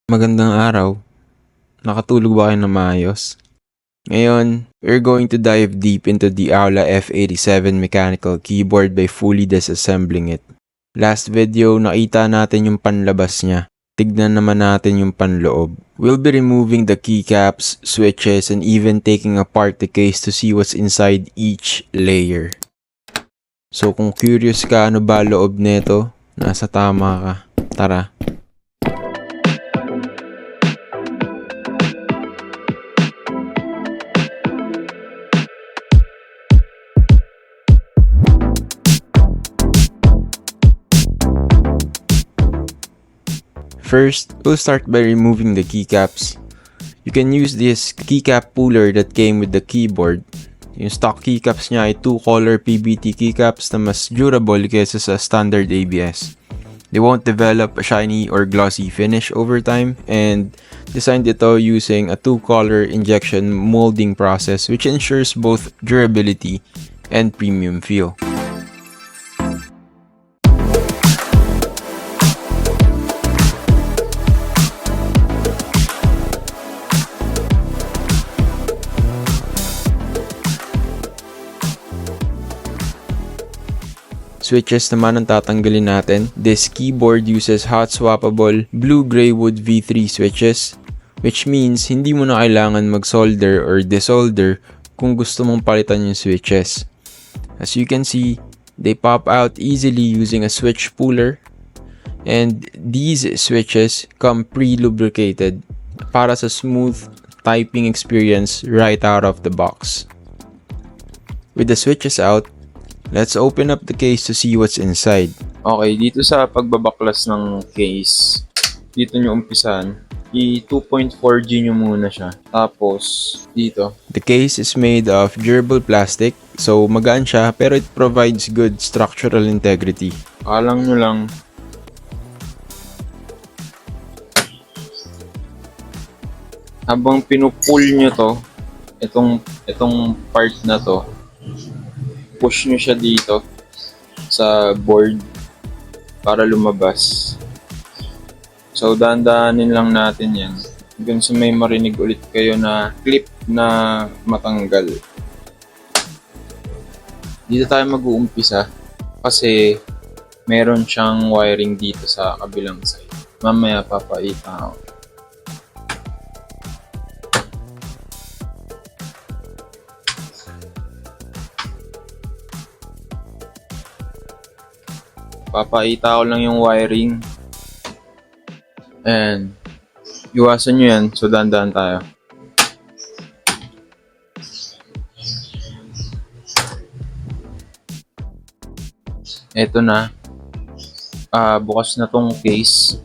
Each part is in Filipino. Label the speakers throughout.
Speaker 1: Magandang araw. Nakatulog ba kayo ng maayos? Ngayon, we're going to dive deep into the Aula F87 mechanical keyboard by fully disassembling it. Last video, nakita natin yung panlabas niya. Tignan naman natin yung panloob. We'll be removing the keycaps, switches, and even taking apart the case to see what's inside each layer. So kung curious ka ano ba loob nito, nasa tama ka. Tara! First, we'll start by removing the keycaps. You can use this keycap puller that came with the keyboard. Yung stock keycaps niya ay 2-color PBT keycaps na mas durable kaysa sa standard ABS. They won't develop a shiny or glossy finish over time, and designed ito using a 2-color injection molding process which ensures both durability and premium feel. Switches naman ang tatanggalin natin. This keyboard uses hot swappable blue-gray wood V3 switches, which means hindi mo na kailangan mag-solder or desolder kung gusto mong palitan yung switches. As you can see, they pop out easily using a switch puller, and these switches come pre-lubricated para sa smooth typing experience right out of the box. With the switches out, let's open up the case to see what's inside.
Speaker 2: Okay, dito sa pagbabaklas ng case, dito nyo umpisan, i-2.4G nyo muna siya. Tapos, dito.
Speaker 1: The case is made of durable plastic, so magaan siya pero it provides good structural integrity.
Speaker 2: Alang nyo lang, habang pinupull nyo to, itong part na to, push nyo siya dito sa board para lumabas. So, dahan-dahanin lang natin yan. Hanggang sa may marinig ulit kayo na clip na matanggal. Dito tayo mag-uumpisa kasi meron siyang wiring dito sa kabilang side. Mamaya papaita ako. Papaita ko lang yung wiring. And iwasan nyo yan. So, dahan-dahan tayo. Eto na. Bukas na tong case.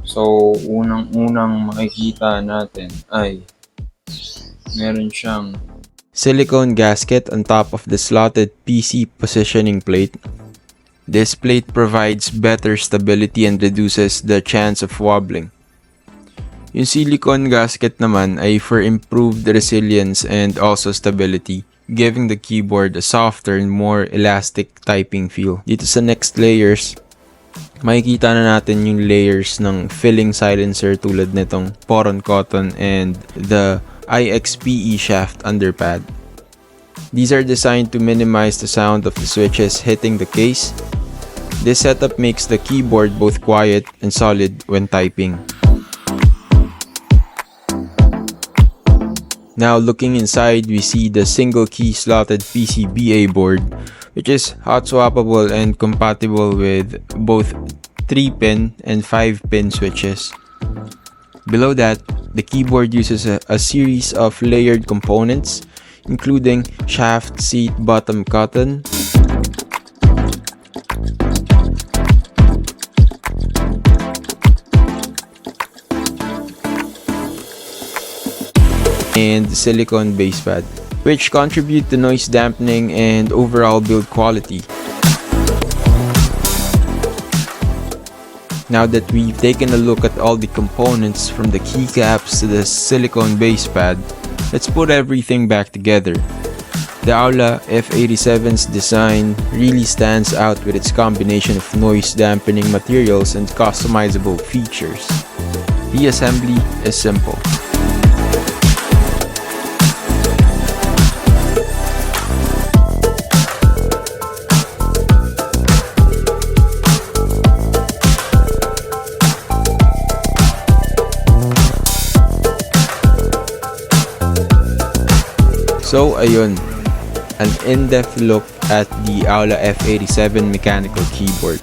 Speaker 2: So, unang makikita natin ay meron siyang
Speaker 1: Silicone gasket on top of the slotted PC positioning plate. This plate provides better stability and reduces the chance of wobbling. Yung silicone gasket naman ay for improved resilience and also stability, giving the keyboard a softer and more elastic typing feel. Dito sa next layers, makikita na natin yung layers ng filling silencer tulad nitong Poron Cotton and the IXPE shaft underpad. These are designed to minimize the sound of the switches hitting the case. This setup makes the keyboard both quiet and solid when typing. Now looking inside, we see the single key slotted PCBA board, which is hot swappable and compatible with both 3-pin and 5-pin switches. Below that, the keyboard uses a series of layered components, including shaft, seat, bottom cotton, and silicone base pad, which contribute to noise dampening and overall build quality. Now that we've taken a look at all the components from the keycaps to the silicone base pad, let's put everything back together. The Aula F87's design really stands out with its combination of noise dampening materials and customizable features. The assembly is simple. So ayun, an in-depth look at the Aula F87 mechanical keyboard.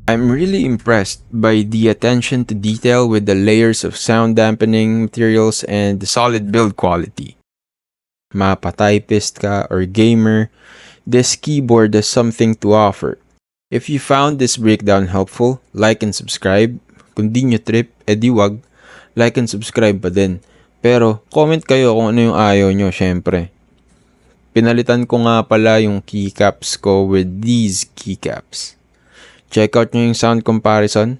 Speaker 1: I'm really impressed by the attention to detail with the layers of sound dampening materials and the solid build quality. Mapa-typist ka or gamer, this keyboard has something to offer. If you found this breakdown helpful, like and subscribe. Kung di nyo trip, edi wag, like and subscribe pa din. Pero, comment kayo kung ano yung ayaw nyo, syempre. Pinalitan ko nga pala yung keycaps ko with these keycaps. Check out nyo yung sound comparison.